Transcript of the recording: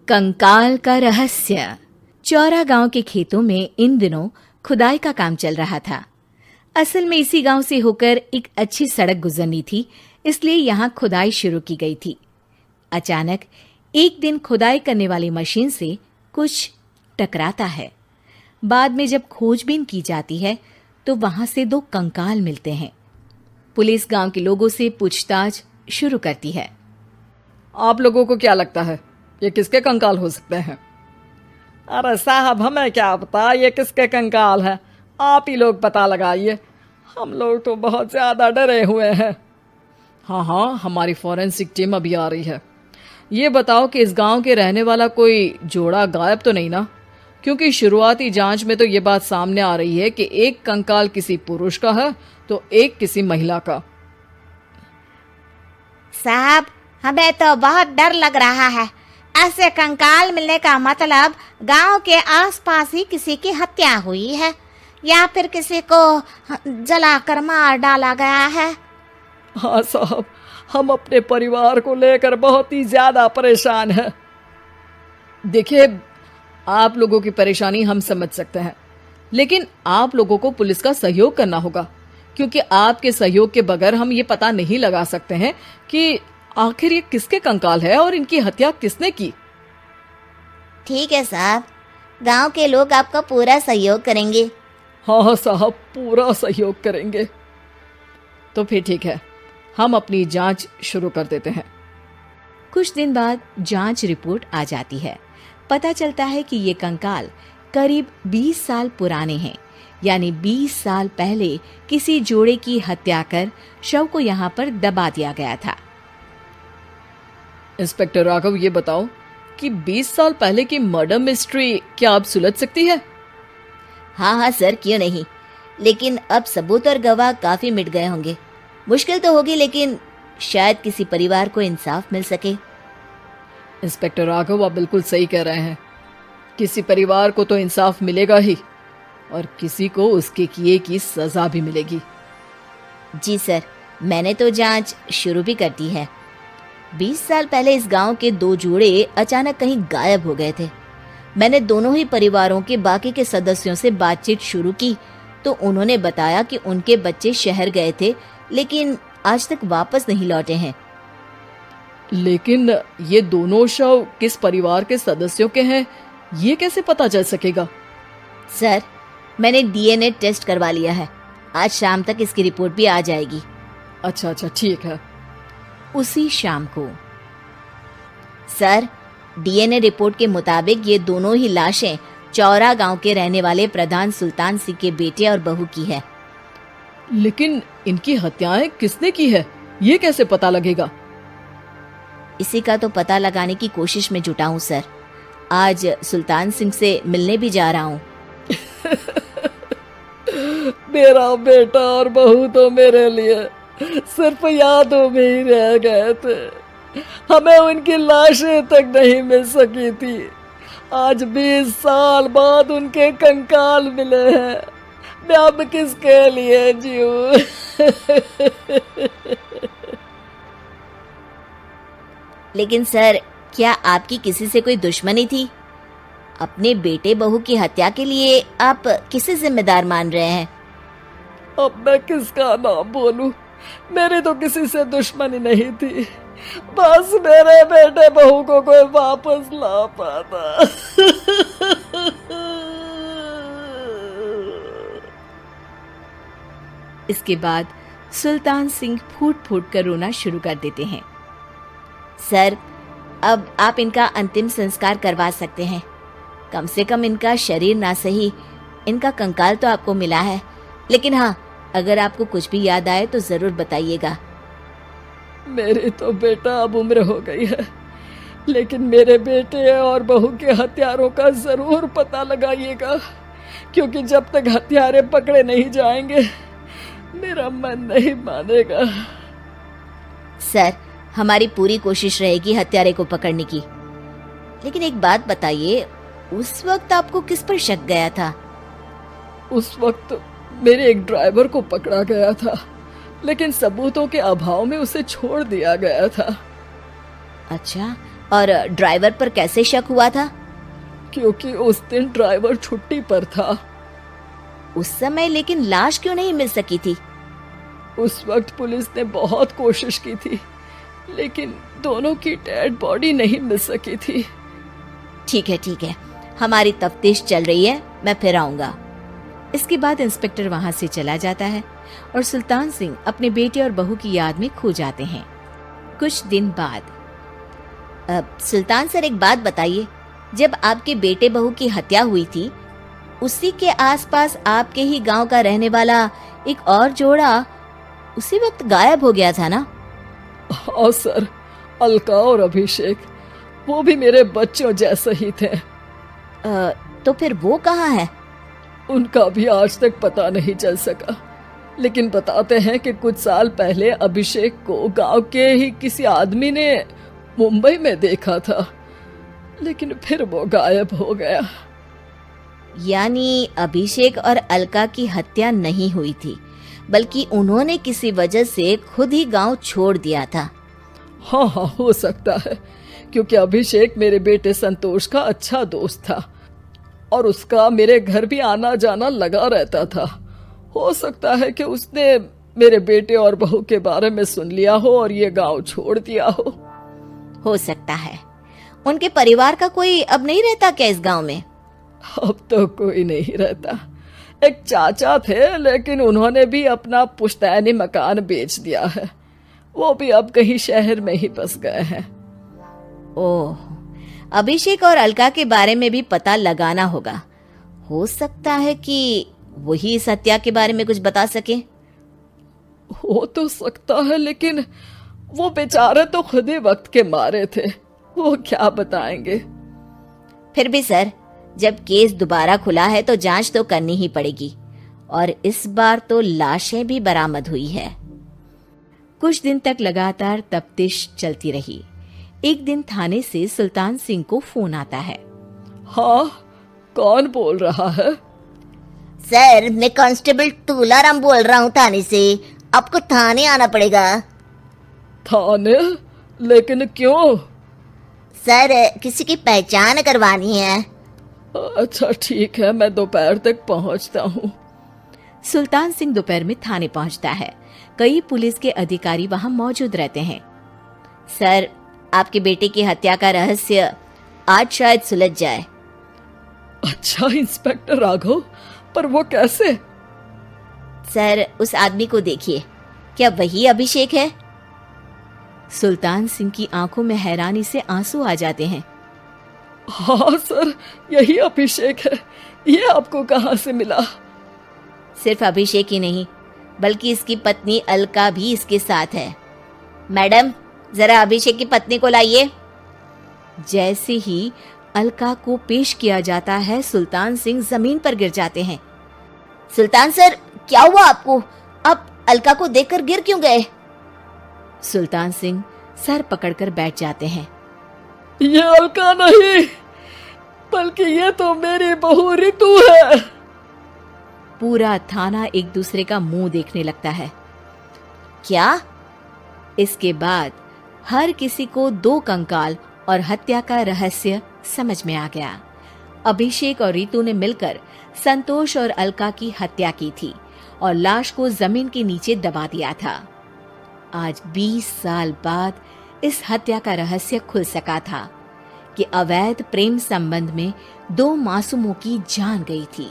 कंकाल का रहस्य। चौरा गांव के खेतों में इन दिनों खुदाई का काम चल रहा था। असल में इसी गांव से होकर एक अच्छी सड़क गुजरनी थी, इसलिए यहाँ खुदाई शुरू की गई थी। अचानक एक दिन खुदाई करने वाली मशीन से कुछ टकराता है। बाद में जब खोजबीन की जाती है तो वहां से 2 कंकाल मिलते हैं। पुलिस गांव के लोगों से पूछताछ शुरू करती है। आप लोगों को क्या लगता है ये किसके कंकाल हो सकते हैं? अरे साहब, हमें क्या पता ये किसके कंकाल है, आप ही लोग पता लगाइए। हम लोग तो बहुत ज्यादा डरे हुए हैं। हाँ, हमारी फॉरेंसिक टीम अभी आ रही है। ये बताओ कि इस गांव के रहने वाला कोई जोड़ा गायब तो नहीं ना? क्योंकि शुरुआती जांच में तो ये बात सामने आ रही है कि एक कंकाल किसी पुरुष का है तो एक किसी महिला का। साहब, हमें तो बहुत डर लग रहा है। ऐसे कंकाल मिलने का मतलब गांव के आसपास ही किसी की हत्या हुई है या फिर किसी को जलाकर मार डाला गया है। हाँ साहब, हम अपने परिवार को लेकर बहुत ही ज्यादा परेशान हैं। देखिए, आप लोगों की परेशानी हम समझ सकते हैं, लेकिन आप लोगों को पुलिस का सहयोग करना होगा, क्योंकि आपके सहयोग के बगैर हम ये पता नहीं लगा सकते हैं कि आखिर ये किसके कंकाल है और इनकी हत्या किसने की। ठीक है साहब, गांव के लोग आपका पूरा सहयोग करेंगे। हाँ साहब, पूरा सहयोग करेंगे। तो फिर ठीक है, हम अपनी जांच शुरू कर देते हैं। कुछ दिन बाद जांच रिपोर्ट आ जाती है। पता चलता है कि ये कंकाल करीब 20 साल पुराने हैं, यानी 20 साल पहले किसी जोड़े की हत्या कर शव को यहाँ पर दबा दिया गया था। इंस्पेक्टर राघव, ये बताओ कि 20 साल पहले की मर्डर मिस्ट्री क्या आप सुलझ सकती है? हाँ सर, क्यों नहीं, लेकिन अब सबूत और गवाह काफी मिट गए होंगे। मुश्किल तो होगी, लेकिन शायद किसी परिवार को इंसाफ मिल सके। इंस्पेक्टर राघव, आप बिल्कुल सही कह रहे हैं। किसी परिवार को तो इंसाफ मिलेगा ही और किसी को उसके किए की सजा भी मिलेगी। जी सर, मैंने तो जांच शुरू भी कर दी है। 20 साल पहले इस गांव के 2 जोड़े अचानक कहीं गायब हो गए थे। मैंने दोनों ही परिवारों के बाकी के सदस्यों से बातचीत शुरू की तो उन्होंने बताया कि उनके बच्चे शहर गए थे, लेकिन आज तक वापस नहीं लौटे हैं। लेकिन ये दोनों शव किस परिवार के सदस्यों के हैं, ये कैसे पता चल सकेगा? सर, मैंने डीएनए टेस्ट करवा लिया है। आज शाम तक इसकी रिपोर्ट भी आ जाएगी। अच्छा, ठीक है। उसी शाम को सर, डीएनए रिपोर्ट के मुताबिक ये दोनों ही लाशें चौरा गांव के रहने वाले प्रधान सुल्तान सिंह के बेटे और बहू की है। लेकिन इनकी हत्याएं किसने की है, ये कैसे पता लगेगा? इसी का तो पता लगाने की कोशिश में जुटा हूँ सर। आज सुल्तान सिंह से मिलने भी जा रहा हूँ। मेरा बेटा और बहू तो मेरे लिए सिर्फ यादों में ही रह गए थे। हमें उनकी लाशें तक नहीं मिल सकी थी। आज 20 साल बाद उनके कंकाल मिले हैं। मैं अब किसके लिए जीऊं? लेकिन सर, क्या आपकी किसी से कोई दुश्मनी थी? अपने बेटे बहू की हत्या के लिए आप किसे जिम्मेदार मान रहे हैं? अब मैं किसका नाम बोलूं? मेरी तो किसी से दुश्मनी नहीं थी, बस मेरे बेटे बहू को कोई वापस ला पाता। इसके बाद सुल्तान सिंह फूट फूट कर रोना शुरू कर देते हैं। सर, अब आप इनका अंतिम संस्कार करवा सकते हैं। कम से कम इनका शरीर ना सही, इनका कंकाल तो आपको मिला है। लेकिन हाँ, अगर आपको कुछ भी याद आए तो जरूर बताइएगा। मेरी तो बेटा अब उम्र हो गई है, लेकिन मेरे बेटे और बहू के हत्यारों का जरूर पता लगाइएगा, क्योंकि जब तक हत्यारे पकड़े नहीं जाएंगे मेरा मन नहीं मानेगा। सर, हमारी पूरी कोशिश रहेगी हत्यारे को पकड़ने की। लेकिन एक बात बताइए, उस वक्त आपको किस पर शक गया था? उस वक्त मेरे एक ड्राइवर को पकड़ा गया था, लेकिन सबूतों के अभाव में उसे छोड़ दिया गया था। अच्छा, और ड्राइवर पर कैसे शक हुआ था? क्योंकि उस दिन ड्राइवर छुट्टी पर था। उस समय लेकिन लाश क्यों नहीं मिल सकी थी? उस वक्त पुलिस ने बहुत कोशिश की थी, लेकिन दोनों की डेड बॉडी नहीं मिल सकी थी। ठीक है, हमारी तफ्तीश चल रही है, मैं फिर आऊंगा। इसके बाद इंस्पेक्टर वहां से चला जाता है और सुल्तान सिंह अपने बेटे और बहू की याद में खो जाते हैं। कुछ दिन बाद सुल्तान सर, एक बात बताइए, जब आपके बेटे बहू की हत्या हुई थी, उसी के आसपास आपके ही गांव का रहने वाला एक और जोड़ा उसी वक्त गायब हो गया था ना? हाँ सर, अलका और अभिषेक, वो भी मेरे बच्चों जैसे ही थे। तो फिर वो कहाँ है? उनका भी आज तक पता नहीं चल सका, लेकिन बताते हैं कि कुछ साल पहले अभिषेक को गांव के ही किसी आदमी ने मुंबई में देखा था, लेकिन फिर वो गायब हो गया। यानी अभिषेक और अलका की हत्या नहीं हुई थी, बल्कि उन्होंने किसी वजह से खुद ही गांव छोड़ दिया था। हाँ, हो सकता है, क्योंकि अभिषेक मेरे बेटे संतोष का अच्छा दोस्त था और उसका मेरे घर भी आना जाना लगा रहता था। हो सकता है कि उसने मेरे बेटे और बहू के बारे में सुन लिया हो और ये गांव छोड़ दिया हो सकता है। उनके परिवार का कोई अब नहीं रहता क्या इस गांव में? अब तो कोई नहीं रहता। एक चाचा थे, लेकिन उन्होंने भी अपना पुश्तैनी मकान बेच दिया है। वो भी अब कहीं शहर में ही बस गए हैं। ओह, अभिषेक और अलका के बारे में भी पता लगाना होगा। हो सकता है कि वही इस हत्या के बारे में कुछ बता सके। हो तो सकता है, लेकिन वो बेचारे तो खुद ही वक्त के मारे थे, वो क्या बताएंगे। फिर भी सर, जब केस दोबारा खुला है तो जांच तो करनी ही पड़ेगी, और इस बार तो लाशें भी बरामद हुई है। कुछ दिन तक लगातार तफ्तीश चलती रही। एक दिन थाने से सुल्तान सिंह को फोन आता है। हाँ, कौन बोल रहा है? सर, मैं कांस्टेबल तुलाराम बोल रहा हूँ थाने से। आपको थाने आना पड़ेगा। थाने? लेकिन क्यों? सर, किसी की पहचान करवानी है। अच्छा ठीक है, मैं दोपहर तक पहुंचता हूँ। सुल्तान सिंह दोपहर में थाने पहुंचता है। कई पुलिस के अधिकारी वहां मौजूद रहते हैं। सर, आपके बेटे की हत्या का रहस्य आज शायद सुलझ जाए। अच्छा इंस्पेक्टर राघव, पर वो कैसे? सर, उस आदमी को देखिए, क्या वही अभिषेक है? सुल्तान सिंह की आंखों में हैरानी से आंसू आ जाते हैं। हाँ सर, यही अभिषेक है। ये आपको कहाँ से मिला? सिर्फ अभिषेक ही नहीं, बल्कि इसकी पत्नी अलका भी इसके साथ है। मैडम, जरा अभिषेक की पत्नी को लाइए। जैसे ही अलका को पेश किया जाता है, सुल्तान सिंह जमीन पर गिर जाते हैं। सुल्तान सर, क्या हुआ आपको? आप अलका को देखकर गिर क्यों गए? सुल्तान सिंह सर पकड़कर बैठ जाते हैं। ये अलका नहीं, बल्कि ये तो मेरी बहू रितु है। पूरा थाना एक दूसरे का मुंह देखने लगता है। क्या? इसके बाद हर किसी को दो कंकाल और हत्या का रहस्य समझ में आ गया। अभिषेक और रितु ने मिलकर संतोष और अलका की हत्या की थी और लाश को जमीन के नीचे दबा दिया था। आज 20 साल बाद इस हत्या का रहस्य खुल सका था कि अवैध प्रेम संबंध में दो मासूमों की जान गई थी।